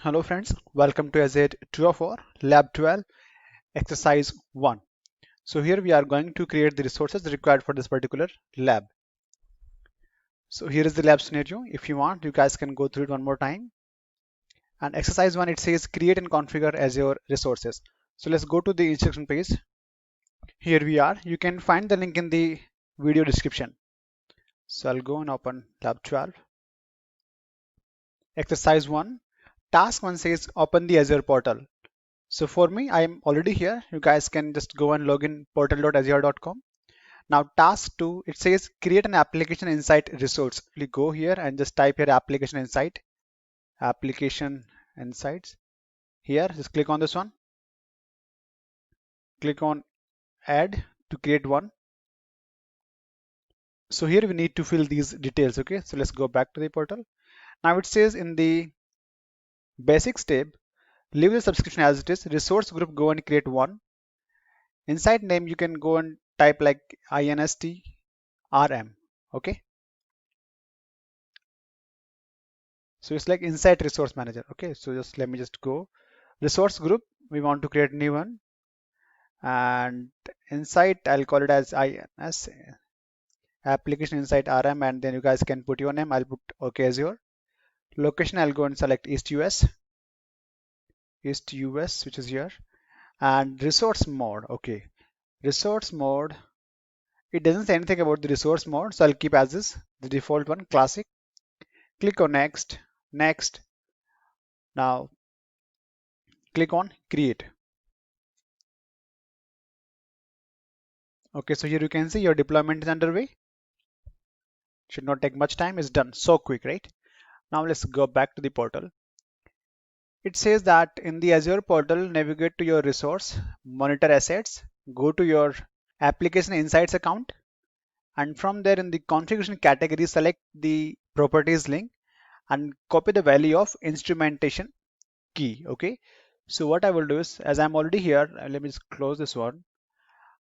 Hello friends, welcome to Azure 204 Lab 12 Exercise 1. So here we are going to create the resources required for this particular lab. So here is the lab scenario. If you want, you guys can go through it one more time. And exercise 1, it says create and configure Azure resources. So let's go to the instruction page. Here we are. You can find the link in the video description. So I'll go and open Lab 12. Exercise 1. Task 1 says open the Azure portal. So for me, I am already here. You guys can just go and log in portal.azure.com. Now task 2, it says create an application insight resource. We go here and just type here application insights. Here, just click on this one. Click on add to create one. So here we need to fill these details. Okay, so let's go back to the portal. Now it says in the basics tab, leave the subscription as it is. Resource group, go and create one. Inside name, you can go and type like instrm. Okay, so it's like inside resource manager. Okay, so just let me just go resource group. We want to create new one, and inside I'll call it as INS application insight RM, and then you guys can put your name. I'll put OK Azure. Location, I'll go and select East US, which is here, and resource mode. Okay, resource mode. It doesn't say anything about the resource mode, so I'll keep as is the default one, classic. Click on next, next. Now click on create. Okay, so here you can see your deployment is underway. Should not take much time. It's done so quick, right? Now let's go back to the portal. It says that in the Azure portal, navigate to your resource, monitor assets, go to your application insights account, and from there in the configuration category, select the properties link and copy the value of instrumentation key. Okay, so what I will do is, as I'm already here, let me just close this one.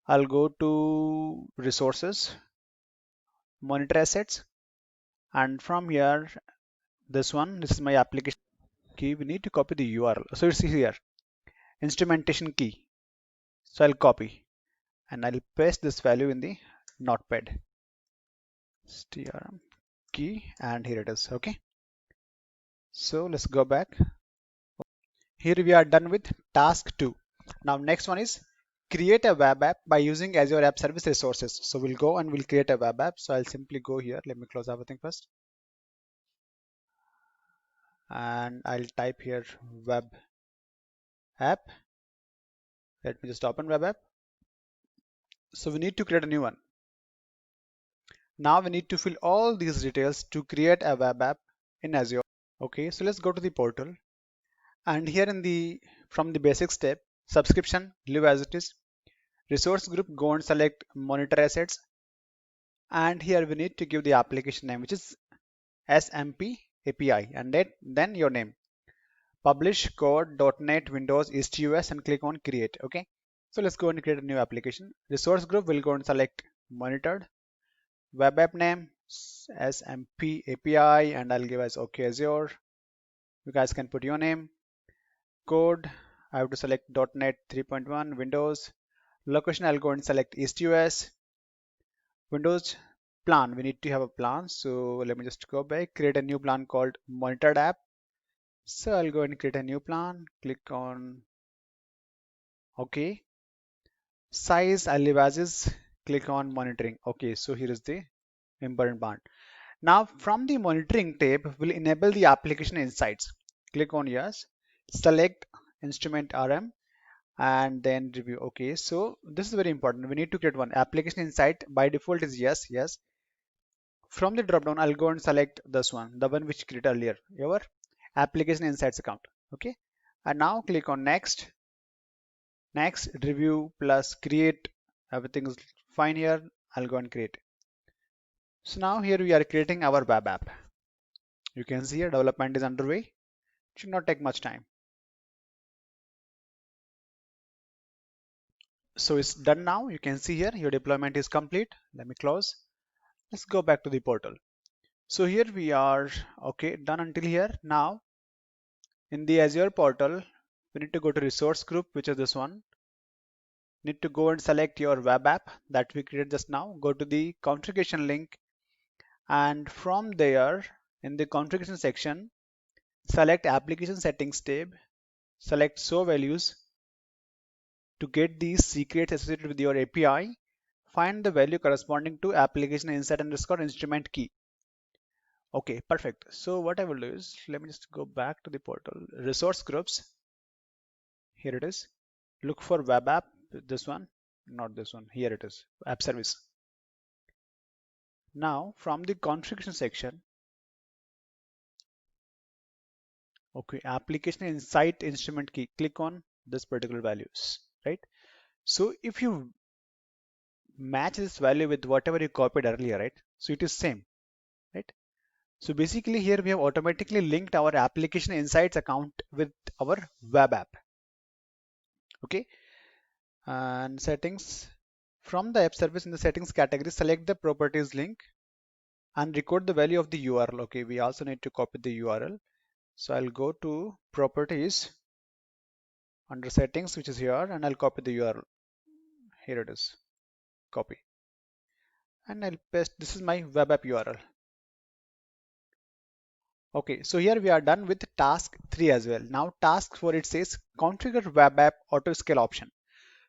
I'll go to resources, monitor assets, and from here, this is my application key. We need to copy the URL. So it's here, instrumentation key. So I'll copy and I'll paste this value in the notepad. strm key, and here it is. Okay, so let's go back. Here we are done with task 2. Now next one is create a web app by using Azure App Service resources. So we'll go and we'll create a web app. So I'll simply go here. Let me close everything first. And I'll type here web app. Let me just open web app. So we need to create a new one. Now we need to fill all these details to create a web app in Azure. Okay, so let's go to the portal. And here in the from the basics tab, subscription, leave as it is. Resource group, go and select monitor assets. And here we need to give the application name, which is SMP API, and then your name. Publish code.NET Windows East US and click on create. Okay, so let's go and create a new application. Resource group will go and select monitored. Web app name SMP API, and I'll give as OK Azure. You guys can put your name. Code, I have to select .NET 3.1 Windows. Location, I'll go and select East US. Windows plan, we need to have a plan. So let me just go back, create a new plan called monitored app. So I'll go and create a new plan, click on OK. Size, I'll leave as is, click on monitoring. Okay, so here is the important part. Now from the monitoring tab, we'll enable the application insights. Click on yes, select instrument RM, and then review. Okay, so this is very important. We need to create one application insight. By default is yes, yes. From the drop down, I'll go and select this one, the one which created earlier, your application insights account. Okay, and now click on next. Next, review plus create. Everything is fine here. I'll go and create. So now here we are creating our web app. You can see here development is underway. It should not take much time. So it's done now. You can see here your deployment is complete. Let me close. Let's go back to the portal. So here we are. Okay, done until here. Now In the Azure portal, we need to go to resource group, which is this one. Need to go and select your web app that we created just now. Go to the configuration link, and from there in the configuration section, select application settings tab, select show values. To get these secrets associated with your API, find the value corresponding to application insight underscore instrument key. Okay, perfect. So what I will do is, let me just go back to the portal. Resource groups. Here it is. Look for web app. This one, not this one. Here it is. App service. Now from the configuration section, okay, application insight instrument key. Click on this particular values, right? So if you match this value with whatever you copied earlier, right? So it is same, right? So basically here we have automatically linked our application insights account with our web app. Okay, and settings, from the app service in the settings category, select the properties link and record the value of the URL. Okay, we also need to copy the URL. So I'll go to properties under settings, which is here, and I'll copy the URL. Here it is, copy, and I'll paste. This is my web app URL. Okay, so here we are done with task 3 as well. Now task 4, it says configure web app auto scale option.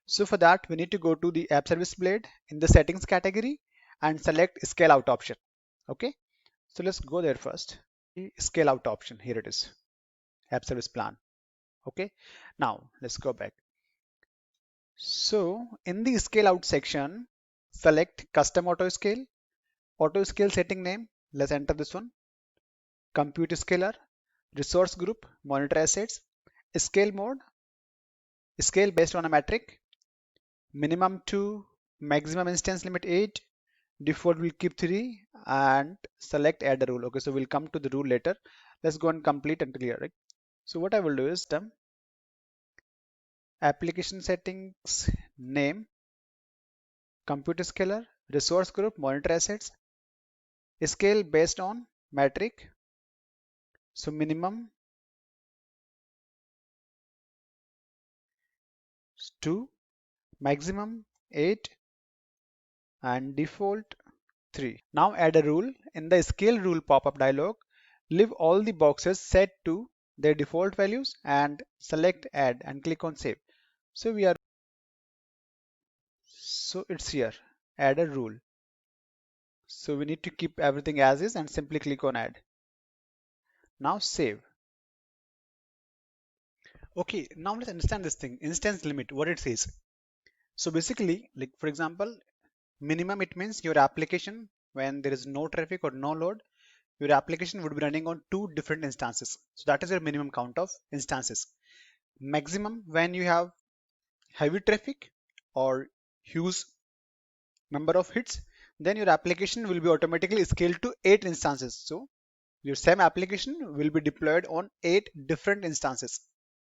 So for that we need to go to the app service blade in the settings category and select scale out option. Okay, so let's go there first. The scale out option, here it is, app service plan. Okay, now let's go back. So in the scale out section, select custom auto scale setting name. Let's enter this one. Compute scaler, resource group, monitor assets, scale mode, scale based on a metric, minimum 2, maximum instance limit 8, default will keep 3, and select add a rule. Okay, so we'll come to the rule later. Let's go and complete and clear, right? So what I will do is application settings name, compute scaler, resource group, monitor assets, scale based on metric, so minimum 2, maximum 8, and default 3. Now add a rule. In the scale rule pop-up dialog, leave all the boxes set to their default values and select add and click on save. So it's here, add a rule. So we need to keep everything as is and simply click on add. Now save. Okay, now let's understand this thing, instance limit, what it says. So basically, like for example, minimum, it means your application, when there is no traffic or no load, your application would be running on 2 different instances. So that is your minimum count of instances. Maximum, when you have heavy traffic or huge number of hits, then your application will be automatically scaled to 8 instances. So your same application will be deployed on 8 different instances,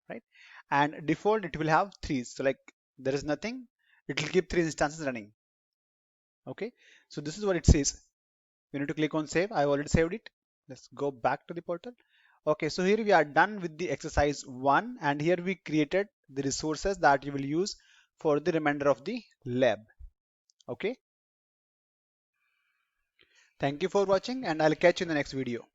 right? And default, it will have 3. So like there is nothing, it will keep 3 instances running. Okay, so this is what it says. We need to click on save. I already saved it. Let's go back to the portal. Okay, so here we are done with the exercise 1, and here we created the resources that you will use for the remainder of the lab. Okay, thank you for watching, and I'll catch you in the next video.